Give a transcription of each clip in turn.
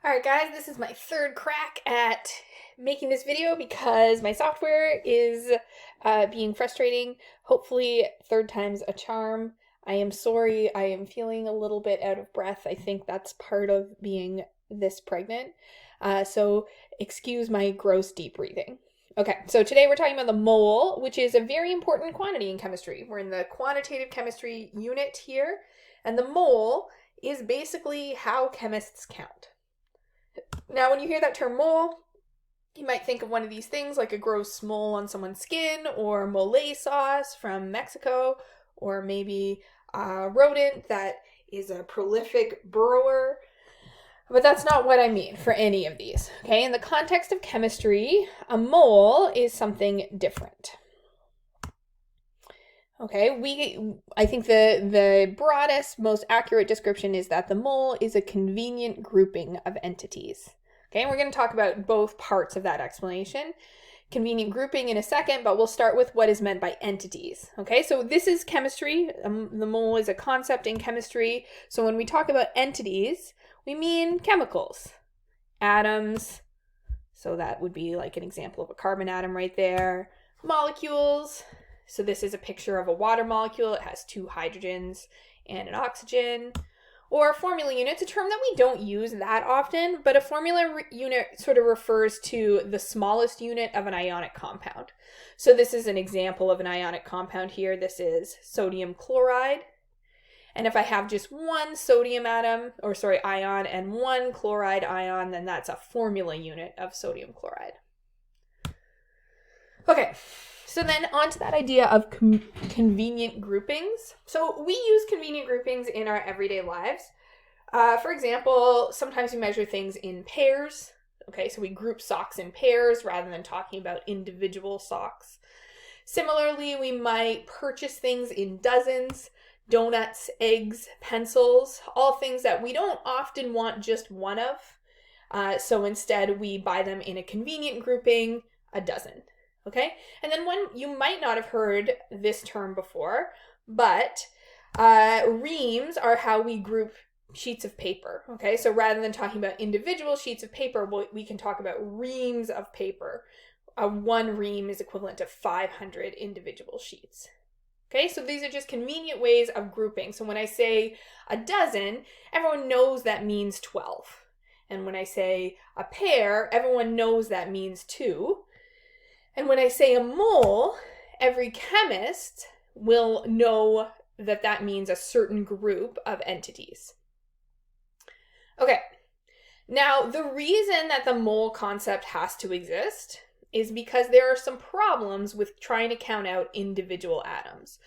Alright guys, this is my third crack at making this video because my software is being frustrating. Hopefully third time's a charm. I am sorry, I am feeling a little bit out of breath. I think that's part of being this pregnant. So excuse my gross deep breathing. Okay, so today we're talking about the mole, which is a very important quantity in chemistry. We're in the quantitative chemistry unit here, and the mole is basically how chemists count. Now, when you hear that term mole, you might think of one of these things like a gross mole on someone's skin, or mole sauce from Mexico, or maybe a rodent that is a prolific burrower. But that's not what I mean for any of these. Okay, in the context of chemistry, a mole is something different. Okay, I think the broadest, most accurate description is that the mole is a convenient grouping of entities. Okay, and we're going to talk about both parts of that explanation. Convenient grouping in a second, but we'll start with what is meant by entities. Okay, so this is chemistry. The mole is a concept in chemistry. So when we talk about entities, we mean chemicals, atoms. So that would be like an example of a carbon atom right there. Molecules. So this is a picture of a water molecule. It has two hydrogens and an oxygen. Or formula units, a term that we don't use that often, but a formula unit sort of refers to the smallest unit of an ionic compound. So this is an example of an ionic compound here. This is sodium chloride. And if I have just one sodium ion and one chloride ion, then that's a formula unit of sodium chloride. Okay. So then on to that idea of convenient groupings. So we use convenient groupings in our everyday lives. For example, sometimes we measure things in pairs. Okay, so we group socks in pairs rather than talking about individual socks. Similarly, we might purchase things in dozens, donuts, eggs, pencils, all things that we don't often want just one of. So instead, we buy them in a convenient grouping, a dozen. Okay, and then you might not have heard this term before, but reams are how we group sheets of paper. Okay, so rather than talking about individual sheets of paper, we can talk about reams of paper. One ream is equivalent to 500 individual sheets. Okay, so these are just convenient ways of grouping. So when I say a dozen, everyone knows that means 12. And when I say a pair, everyone knows that means 2. And when I say a mole, every chemist will know that that means a certain group of entities. Okay, now the reason that the mole concept has to exist is because there are some problems with trying to count out individual atoms.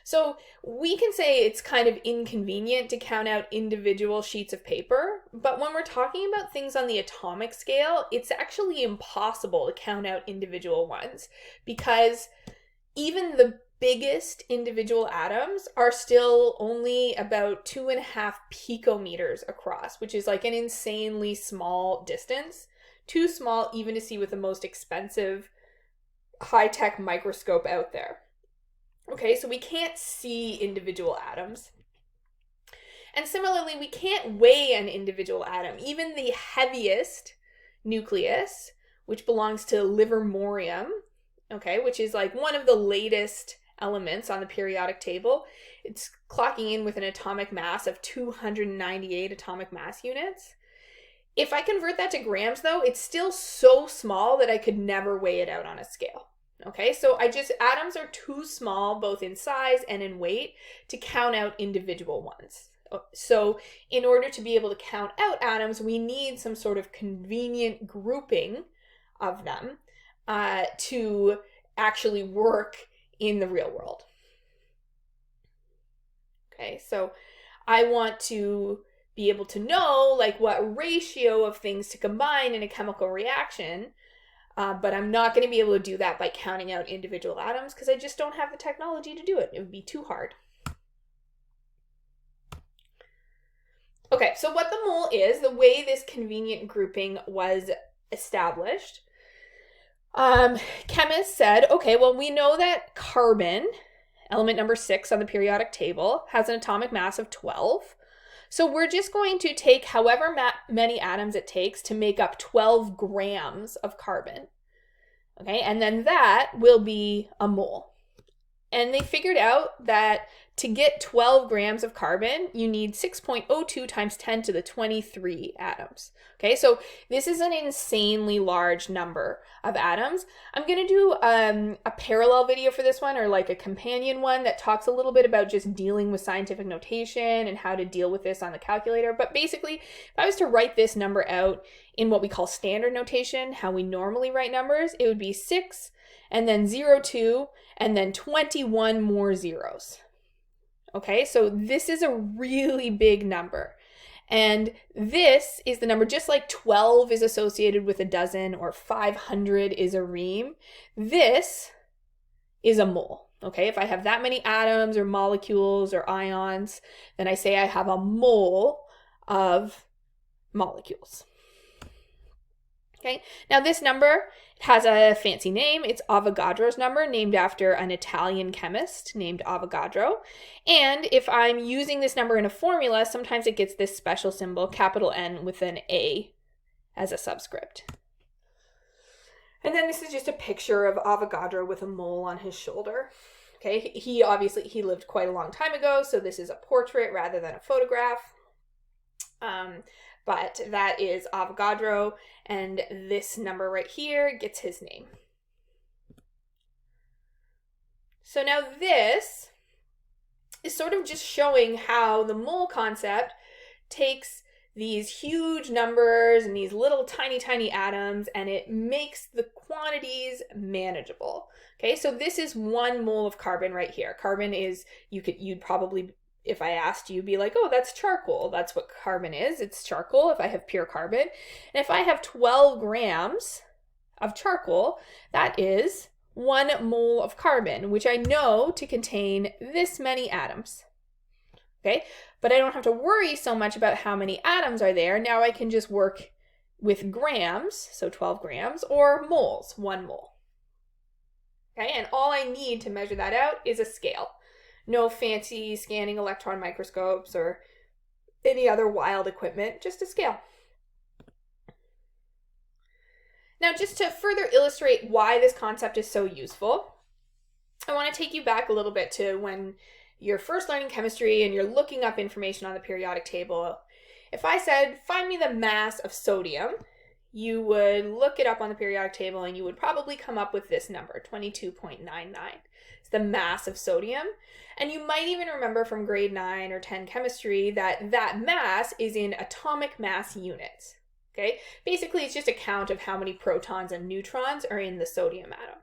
So we can say it's kind of inconvenient to count out individual sheets of paper, but when we're talking about things on the atomic scale, it's actually impossible to count out individual ones because even the biggest individual atoms are still only about 2.5 picometers across, which is like an insanely small distance. Too small even to see with the most expensive high-tech microscope out there. Okay, so we can't see individual atoms. And similarly, we can't weigh an individual atom. Even the heaviest nucleus, which belongs to livermorium, okay, which is like one of the latest elements on the periodic table, it's clocking in with an atomic mass of 298 atomic mass units. If I convert that to grams, though, it's still so small that I could never weigh it out on a scale. Okay, so atoms are too small, both in size and in weight, to count out individual ones. So in order to be able to count out atoms, we need some sort of convenient grouping of them to actually work in the real world. Okay, so I want to be able to know like what ratio of things to combine in a chemical reaction, but I'm not going to be able to do that by counting out individual atoms because I just don't have the technology to do it. It would be too hard. Okay, so what the mole is, the way this convenient grouping was established, chemists said, okay, well, we know that carbon, element number 6 on the periodic table, has an atomic mass of 12. So we're just going to take however many atoms it takes to make up 12 grams of carbon. Okay, and then that will be a mole. And they figured out that to get 12 grams of carbon, you need 6.02 times 10 to the 23 atoms. Okay, so this is an insanely large number of atoms. I'm going to do a parallel video for this one, or like a companion one that talks a little bit about just dealing with scientific notation and how to deal with this on the calculator. But basically, if I was to write this number out in what we call standard notation, how we normally write numbers, it would be 6 and then 0, 2, and then 21 more zeros. Okay, so this is a really big number. And this is the number, just like 12 is associated with a dozen or 500 is a ream, this is a mole. Okay, if I have that many atoms or molecules or ions, then I say I have a mole of molecules. Okay, now this number has a fancy name. It's Avogadro's number, named after an Italian chemist named Avogadro. And if I'm using this number in a formula, sometimes it gets this special symbol, capital N with an A as a subscript. And then this is just a picture of Avogadro with a mole on his shoulder. Okay, he lived quite a long time ago, so this is a portrait rather than a photograph. But that is Avogadro, and this number right here gets his name. So now this is sort of just showing how the mole concept takes these huge numbers and these little tiny atoms, and it makes the quantities manageable. Okay, so this is 1 mole of carbon right here. Carbon is, you'd probably, if I asked you, be like, oh, that's charcoal. That's what carbon is. It's charcoal if I have pure carbon. And if I have 12 grams of charcoal, that is 1 mole of carbon, which I know to contain this many atoms. Okay, but I don't have to worry so much about how many atoms are there. Now I can just work with grams, so 12 grams, or moles, 1 mole. Okay, and all I need to measure that out is a scale. No fancy scanning electron microscopes or any other wild equipment, just a scale. Now, just to further illustrate why this concept is so useful, I want to take you back a little bit to when you're first learning chemistry and you're looking up information on the periodic table. If I said, find me the mass of sodium, you would look it up on the periodic table and you would probably come up with this number, 22.99. It's the mass of sodium. And you might even remember from grade 9 or 10 chemistry that that mass is in atomic mass units. Okay? Basically, it's just a count of how many protons and neutrons are in the sodium atom.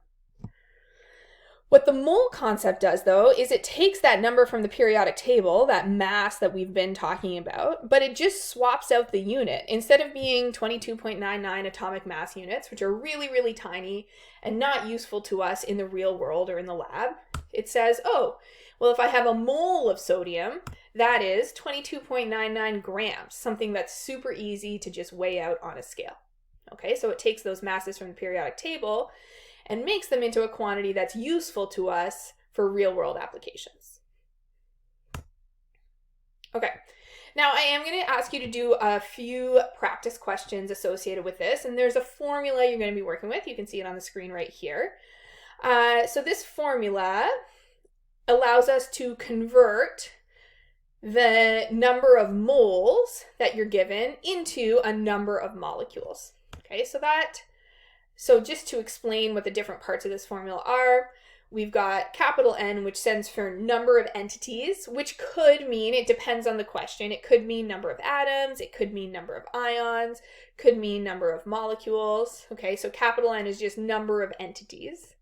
What the mole concept does, though, is it takes that number from the periodic table, that mass that we've been talking about, but it just swaps out the unit. Instead of being 22.99 atomic mass units, which are really, really tiny and not useful to us in the real world or in the lab, it says, oh, well, if I have a mole of sodium, that is 22.99 grams, something that's super easy to just weigh out on a scale. Okay, so it takes those masses from the periodic table and makes them into a quantity that's useful to us for real-world applications. Okay, now I am going to ask you to do a few practice questions associated with this, and there's a formula you're going to be working with. You can see it on the screen right here. So this formula allows us to convert the number of moles that you're given into a number of molecules. Okay, so just to explain what the different parts of this formula are, we've got capital N, which stands for number of entities, which could mean, it depends on the question, it could mean number of atoms, it could mean number of ions, could mean number of molecules. Okay, so capital N is just number of entities.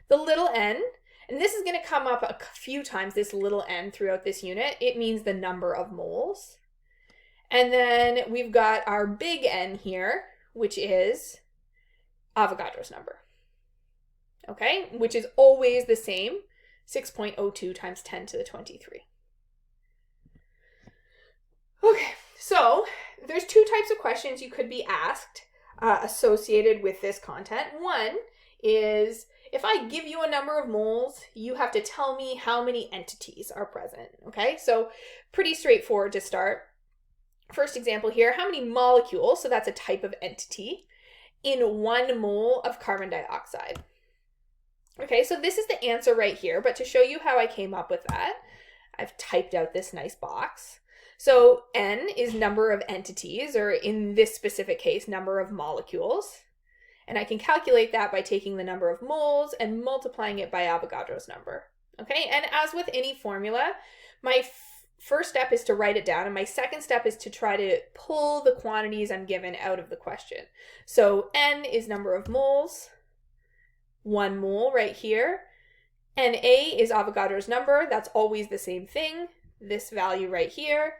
The little n, and this is going to come up a few times, this little n throughout this unit, it means the number of moles. And then we've got our big N here, which is Avogadro's number, okay, which is always the same, 6.02 times 10 to the 23. Okay, so there's 2 types of questions you could be asked associated with this content. One is, if I give you a number of moles, you have to tell me how many entities are present, okay? So pretty straightforward to start. First example here, how many molecules, so that's a type of entity, in 1 mole of carbon dioxide? Okay, so this is the answer right here, but to show you how I came up with that, I've typed out this nice box. So N is number of entities, or in this specific case, number of molecules. And I can calculate that by taking the number of moles and multiplying it by Avogadro's number. Okay, and as with any formula, my first step is to write it down, and my second step is to try to pull the quantities I'm given out of the question. So N is number of moles, 1 mole right here. Na is Avogadro's number, that's always the same thing, this value right here.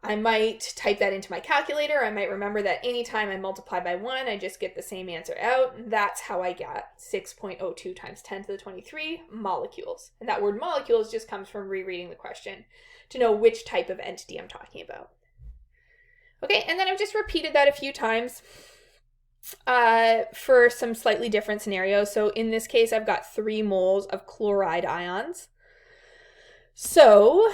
I might type that into my calculator. I might remember that anytime I multiply by 1, I just get the same answer out. That's how I got 6.02 times 10 to the 23 molecules. And that word molecules just comes from rereading the question to know which type of entity I'm talking about. Okay, and then I've just repeated that a few times for some slightly different scenarios. So in this case, I've got 3 moles of chloride ions. So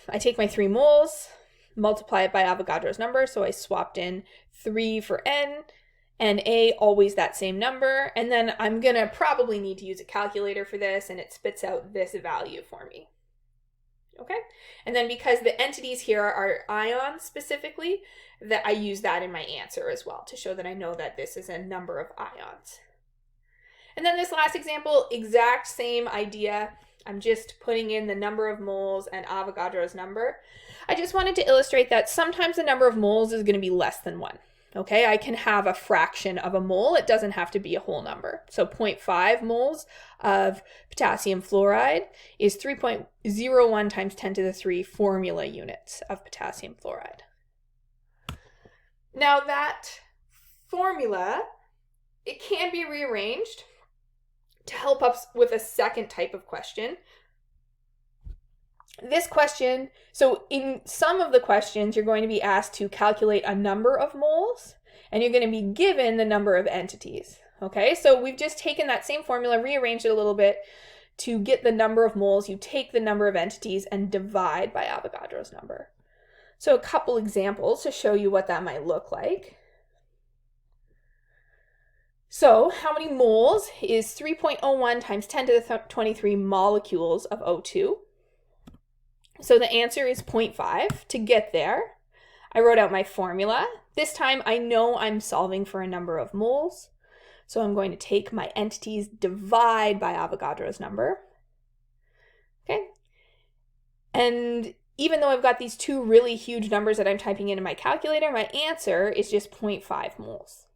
I take my 3 moles, multiply it by Avogadro's number. So I swapped in 3 for N, Na, always that same number. And then I'm going to probably need to use a calculator for this, and it spits out this value for me. Okay? And then because the entities here are ions specifically, that I use that in my answer as well to show that I know that this is a number of ions. And then this last example, exact same idea. I'm just putting in the number of moles and Avogadro's number. I just wanted to illustrate that sometimes the number of moles is going to be less than 1. Okay, I can have a fraction of a mole. It doesn't have to be a whole number. So 0.5 moles of potassium fluoride is 3.01 times 10 to the 3 formula units of potassium fluoride. Now that formula, it can be rearranged to help us with a second type of question. This question, so in some of the questions, you're going to be asked to calculate a number of moles, and you're going to be given the number of entities. Okay, so we've just taken that same formula, rearranged it a little bit to get the number of moles. You take the number of entities and divide by Avogadro's number. So a couple examples to show you what that might look like. So how many moles is 3.01 times 10 to the 23 molecules of O2? So the answer is 0.5. To get there, I wrote out my formula. This time I know I'm solving for a number of moles. So I'm going to take my entities, divide by Avogadro's number. Okay. And even though I've got these 2 really huge numbers that I'm typing into my calculator, my answer is just 0.5 moles.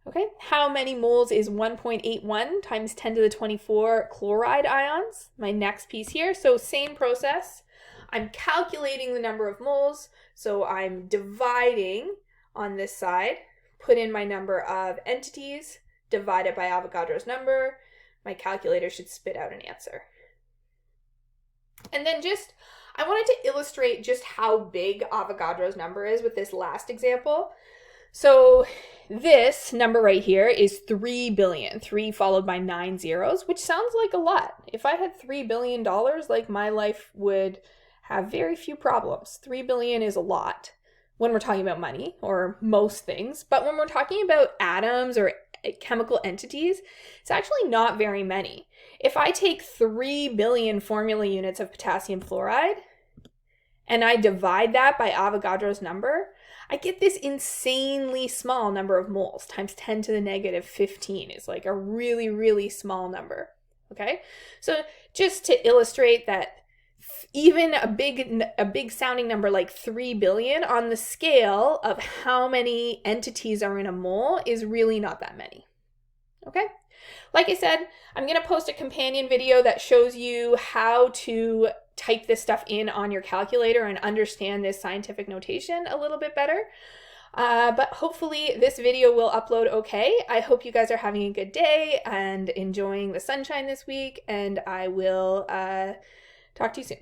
Okay, how many moles is 1.81 times 10 to the 24 chloride ions? My next piece here. So same process. I'm calculating the number of moles. So I'm dividing on this side, put in my number of entities, divide it by Avogadro's number. My calculator should spit out an answer. And then I wanted to illustrate just how big Avogadro's number is with this last example. So this number right here is 3 billion, 3 followed by 9 zeros, which sounds like a lot. If I had $3 billion, like my life would have very few problems. 3 billion is a lot when we're talking about money or most things. But when we're talking about atoms or chemical entities, it's actually not very many. If I take 3 billion formula units of potassium fluoride and I divide that by Avogadro's number, I get this insanely small number of moles, times 10 to the negative 15 is like a really, really small number, okay? So just to illustrate that even a big sounding number like 3 billion on the scale of how many entities are in a mole is really not that many, okay? Like I said, I'm going to post a companion video that shows you how to type this stuff in on your calculator and understand this scientific notation a little bit better. But hopefully this video will upload okay. I hope you guys are having a good day and enjoying the sunshine this week, and I will talk to you soon.